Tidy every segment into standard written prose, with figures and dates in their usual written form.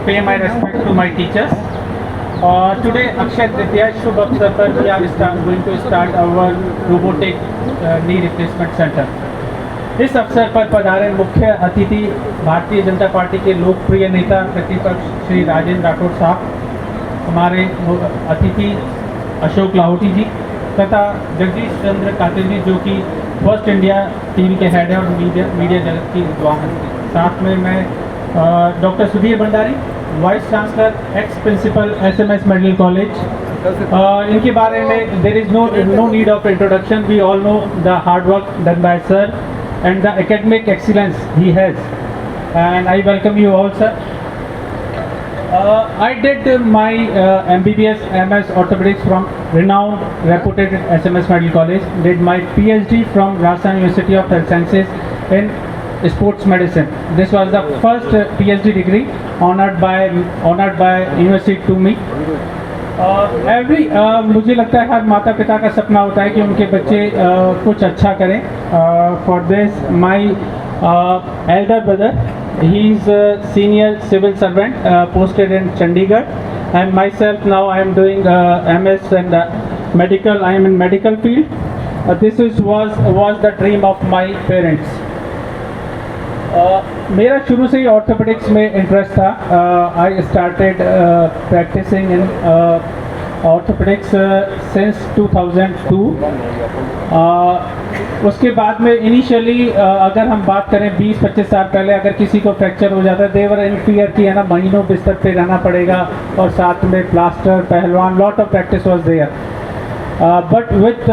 pay my respect to my teachers. Today, Akshay Tritiya शुभ अवसर पर we are going to start our robotic knee replacement center. इस अवसर पर पधारे मुख्य अतिथि भारतीय जनता पार्टी के लोकप्रिय नेता प्रतिपक्ष श्री राजेंद्र राठौड़ साहब, हमारे अतिथि अशोक लाहौटी जी तथा जगदीश चंद्र कातिल जी जो कि फर्स्ट इंडिया टीवी के हेड है और मीडिया जगत की विद्वान हैं। साथ में मैं doctor Sudhir Bhandari, vice chancellor, ex principal SMS medical college, इनके बारे में there is no need of introduction. We all know the hard work done by sir and the academic excellence he has, and I welcome you all, sir. I did my MBBS MS orthopedics from renowned reputed SMS Medical College, did my PhD from Rajasthan University of Health Sciences in sports medicine. This was the first PhD degree honored by university to me. मुझे लगता है हर माता पिता का सपना होता है कि उनके बच्चे कुछ अच्छा करें। For this my elder brother, he is senior civil servant posted in Chandigarh, and myself now I am doing MS and medical, I am in medical field. This was the dream of my parents. मेरा शुरू से ही orthopaedics में interest था। I started practising in orthopaedics since 2002। उसके बाद में initially अगर हम बात करें 20-25 साल पहले, अगर किसी को फ्रैक्चर हो जाता है देवर इन फियर कि है ना महीनों बिस्तर पे रहना पड़ेगा और साथ में प्लास्टर, पहलवान, lot of practice was there. But with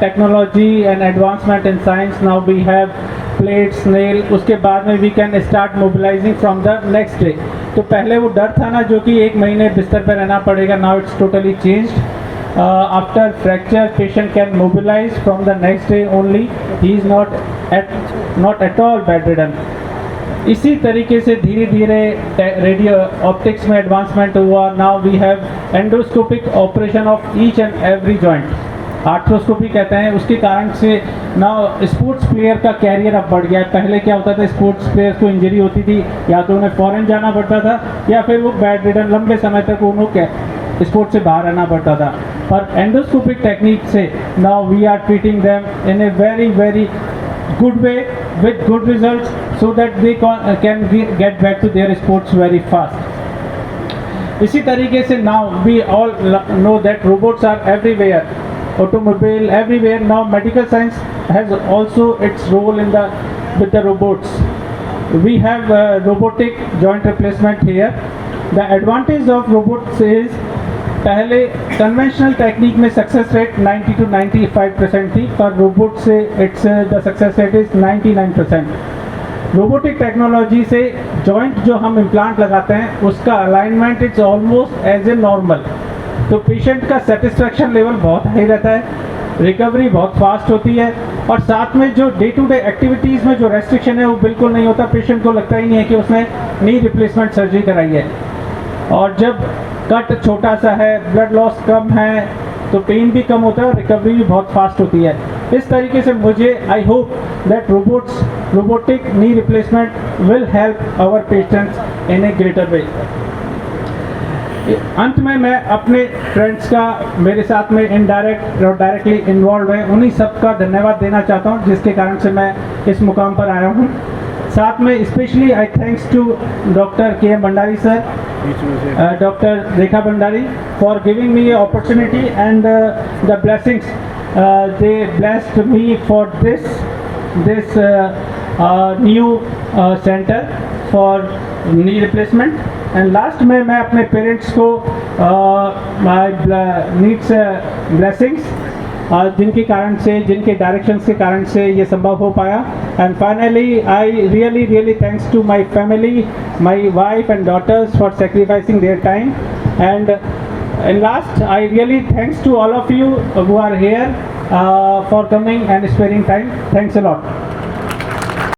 technology and advancement in science, now we have plates, nail, उसके बाद में we can start mobilizing from the next day। तो पहले वो डर था ना जो कि एक महीने बिस्तर पर रहना पड़ेगा, now it's totally changed। After fracture, patient can mobilize from the next day only, he is not at all bedridden। इसी तरीके से धीरे धीरे रेडियो ऑप्टिक्स में एडवांसमेंट हुआ। Now we have endoscopic operation of each and every joint, arthroscopy कहते हैं। उसके कारण से नाउ स्पोर्ट्स प्लेयर का कैरियर अब बढ़ गया है। पहले क्या होता था, स्पोर्ट्स प्लेयर को इंजरी होती थी, या तो उन्हें फॉरेन जाना पड़ता था या फिर वो बेड रिडन लंबे समय तक उन्हें स्पोर्ट्स से बाहर रहना पड़ता था। पर एंडोस्कोपिक टेक्निक से now we are treating them in a very good way with good results so that they can get back to their sports very fast। इसी तरीके से now we all know that robots are everywhere, automobile everywhere। Now medical science has also its role in with the robots। We have robotic joint replacement here। The advantage of robots is पहले conventional technique में success rate 90 to 95% थी, पर robot से it's the success rate is 99%। Robotic technology से joint जो हम implant लगाते हैं उसका alignment it's almost as a normal, तो पेशेंट का सेटिस्फैक्शन लेवल बहुत हाई रहता है, रिकवरी बहुत फास्ट होती है, और साथ में जो डे टू डे एक्टिविटीज़ में जो रेस्ट्रिक्शन है वो बिल्कुल नहीं होता। पेशेंट को लगता ही नहीं है कि उसने नी रिप्लेसमेंट सर्जरी कराई है। और जब कट छोटा सा है, ब्लड लॉस कम है, तो पेन भी कम होता है और रिकवरी भी बहुत फास्ट होती है। इस तरीके से मुझे I hope that robotic knee replacement will help our patients in a greater way. अंत में मैं अपने फ्रेंड्स का मेरे साथ में इनडायरेक्ट और डायरेक्टली इन्वॉल्व है, उन्हीं सब का धन्यवाद देना चाहता हूँ जिसके कारण से मैं इस मुकाम पर आया हूँ। साथ में specially I thanks to doctor KM Bhandari sir, doctor Rekha Bhandari for giving me opportunity and the blessings they blessed me for this new centre for knee replacement. And last में मैं अपने पेरेंट्स को माय नीड्स ब्लेसिंग्स जिनके कारण से, जिनके directions के कारण से ये संभव हो पाया। And finally I really thanks to my family, my wife and daughters for sacrificing their time. And last I really thanks to all of you who are here for coming and sparing time. Thanks a lot.